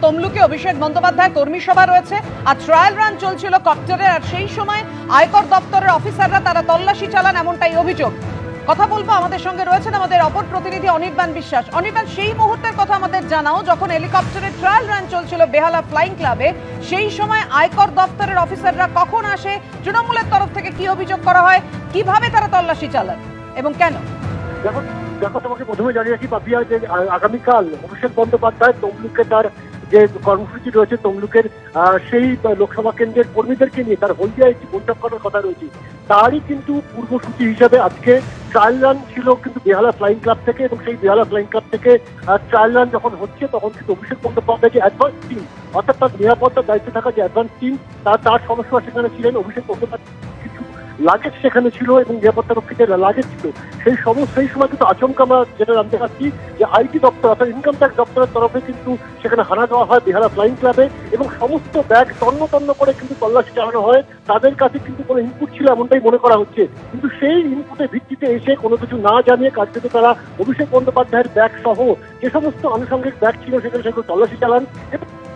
তমলুকে অভিষেক বন্দ্যোপাধ্যায় কর্মী সভা রয়েছে আর ট্রায়াল রান চলছিল কপ্টারে, আর সেই সময় আয়কর দপ্তরের অফিসাররা তারা তল্লাশি চালান, এমনটাই অভিযোগ। কথা বলবো, আমাদের সঙ্গে রয়েছেন আমাদের অপর প্রতিনিধি অনির্বাণ বিশ্বাস। অনির্বাণ, সেই মুহূর্তের কথা আমাদের জানাও যখন হেলিকপ্টারের ট্রায়াল রান চলছিল বেহালা ফ্লাইং ক্লাবে, সেই সময় আয়কর দপ্তরের অফিসাররা কখন আসে, তৃণমূলের তরফ থেকে কি অভিযোগ করা হয়, কিভাবে তারা তল্লাশি চালান এবং কেন? দেখো, তোমাকে প্রথমে জানিয়ে রাখি পাপিয়া যে আগামীকাল অভিষেক বন্দ্যোপাধ্যায় তমলুকে তার যে কর্মসূচি রয়েছে তমলুকের সেই লোকসভা কেন্দ্রের কর্মীদেরকে নিয়ে তার হলদিয়ায় একটি বৈঠক করার কথা রয়েছে। তারই কিন্তু পূর্বসূচি হিসাবে আজকে ট্রায়াল রান ছিল কিন্তু বেহালা ফ্লাইং ক্লাব থেকে, এবং সেই বেহালা ফ্লাইং ক্লাব থেকে ট্রায়াল রান যখন হচ্ছে তখন কিন্তু অভিষেক বন্দ্যোপাধ্যায় যে অ্যাডভান্স টিম, অর্থাৎ তার নিরাপত্তার দায়িত্বে থাকা যে অ্যাডভান্স টিম, তার সদস্য সেখানে ছিলেন। অভিষেক বন্দ্যোপাধ্যায় কিছু লাগেজ সেখানে ছিল এবং নিরাপত্তা রক্ষীদের লাগেজ ছিল। সেই সময় কিন্তু আচমকা আমরা যেটা জানতে পারছি যে আইটি দপ্তর অর্থাৎ ইনকাম ট্যাক্স দপ্তরের তরফে কিন্তু সেখানে হানা দেওয়া হয় বেহালা ফ্লাইং ক্লাবে, এবং সমস্ত ব্যাগ তন্ন করে কিন্তু তল্লাশি চালানো হয়। তাদের কাছে কিন্তু কোনো ইনপুট ছিল এমনটাই মনে করা হচ্ছে, কিন্তু সেই ইনপুটের ভিত্তিতে এসে কোনো কিছু না জানিয়ে কার্যত তারা অভিষেক বন্দ্যোপাধ্যায়ের ব্যাগ সহ যে সমস্ত আনুষঙ্গিক ব্যাগ ছিল সেগুলো তল্লাশি চালান।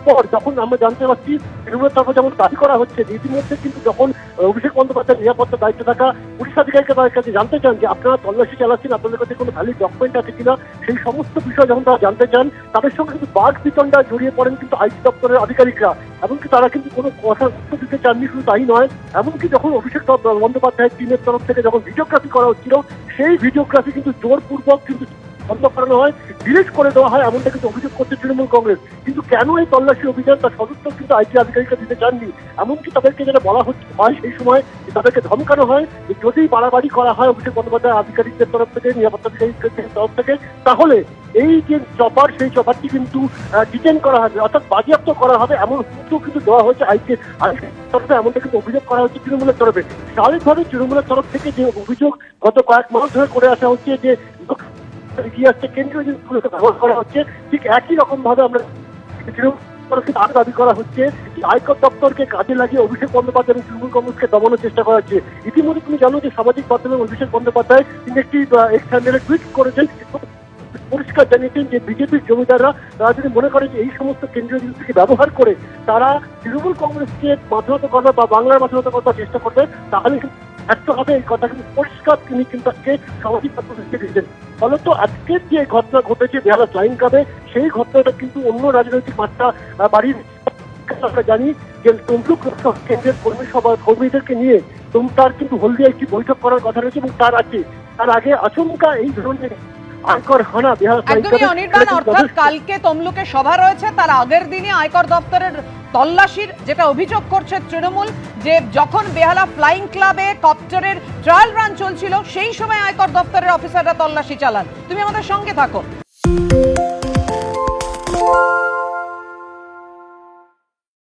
পর যখন আমরা জানতে পারছি তৃণমূলের তরফে যেমন দাবি করা হচ্ছে যে ইতিমধ্যে কিন্তু যখন অভিষেক বন্দ্যোপাধ্যায়ের নিরাপত্তার দায়িত্বে থাকা পুলিশ আধিকারিকরা তাদের কাছে জানতে চান যে আপনারা তল্লাশি চালাচ্ছেন, আপনাদের কাছে কোনো ভ্যালিড ডকুমেন্ট আছে কিনা, সেই সমস্ত বিষয় যখন তারা জানতে চান তাদের সঙ্গে কিন্তু বাঘ বিতণ্ডা জড়িয়ে পড়েন কিন্তু আইটি দপ্তরের আধিকারিকরা। এমনকি তারা কিন্তু কোনো কথা উত্তর দিতে চাননি। শুধু তাই নয়, এমনকি যখন অভিষেক বন্দ্যোপাধ্যায়ের টিমের তরফ থেকে যখন ভিডিওগ্রাফি করা হচ্ছিল সেই ভিডিওগ্রাফি কিন্তু জোরপূর্বক কিন্তু বন্ধ করানো হয়, ডিলিট করে দেওয়া হয়, এমনটা কিন্তু অভিযোগ করছে তৃণমূল কংগ্রেস। কিন্তু কেন এই তল্লাশি অভিযান তার সদুত্তর কিন্তু আইটি আধিকারিকরা দিতে চাননি। এমনকি তাদেরকে যেটা বলা হচ্ছে হয় সেই সময় তাদেরকে ধমকানো হয় যে যদি বাড়াবাড়ি করা হয় অভিষেক বন্দ্যোপাধ্যায় আধিকারিকদের তরফ থেকে, নিরাপত্তা আধিকারিকদের তরফ থেকে, তাহলে এই যে চপার সেই চপারটি কিন্তু ডিটেন করা হবে, অর্থাৎ বাজেয়াপ্ত করা হবে, এমন হুমকিও কিন্তু দেওয়া হয়েছে আইটি তরফে, এমনটা কিন্তু অভিযোগ করা হচ্ছে তৃণমূলের তরফে। স্বাভাবিকভাবে তৃণমূলের তরফ থেকে যে অভিযোগ গত কয়েক মাস ধরে করে আসা হচ্ছে যে ইতিহাসকে কেন্দ্রীয় জিনিসগুলোকে ব্যবহার করা হচ্ছে, ঠিক একই রকম ভাবে আমরা আরো দাবি করা হচ্ছে আয়কর দপ্তরকে কাজে লাগিয়ে অভিষেক বন্দ্যোপাধ্যায় এবং তৃণমূল কংগ্রেসকে দমানোর চেষ্টা করা হচ্ছে। ইতিমধ্যে তুমি জানো যে সামাজিক মাধ্যমে অভিষেক বন্দ্যোপাধ্যায় তিনি একটি এক্স হ্যান্ডেলে টুইট করেছেন, পরিষ্কার জানিয়েছেন যে বিজেপির জমিদাররা তারা যদি মনে করে যে এই সমস্ত কেন্দ্রীয় জিনিসকে ব্যবহার করে তারা তৃণমূল কংগ্রেসকে মাথানত করবে বা বাংলার মাথানত করবার চেষ্টা করবে, তাহলে একটা হবে এই কথা কিন্তু পরিষ্কার তিনি কিন্তু আজকে সামাজিক মাধ্যমে দিয়েছেন। ফলত আজকের যে ঘটনা ঘটেছে বেহালা ফ্লাইং ক্লাবে, সেই ঘটনাটা কিন্তু অন্য রাজনৈতিক মাত্রা বাড়ির। আমরা জানি যে তমলুক কেন্দ্রের কর্মীদেরকে নিয়ে তার কিন্তু হলদিয়া একটি বৈঠক করার কথা রয়েছে, এবং তার আগে আচমকা এই ধরনের আয়কর হানা বেহালা ফ্লাইং ক্লাবে। অনির্বাণ, অর্থাৎ কালকে তমলুকে সভা রয়েছে, তার আগের দিনে আয়কর দপ্তরের তল্লাশির যেটা অভিযোগ করছে তৃণমূল, যে যখন বেহালা ফ্লাইং ক্লাবে কপ্টারের ট্রায়াল রান চলছিল সেই সময় আয়কর দপ্তরের অফিসাররা তল্লাশি চালান। তুমি আমাদের সঙ্গে থাকো।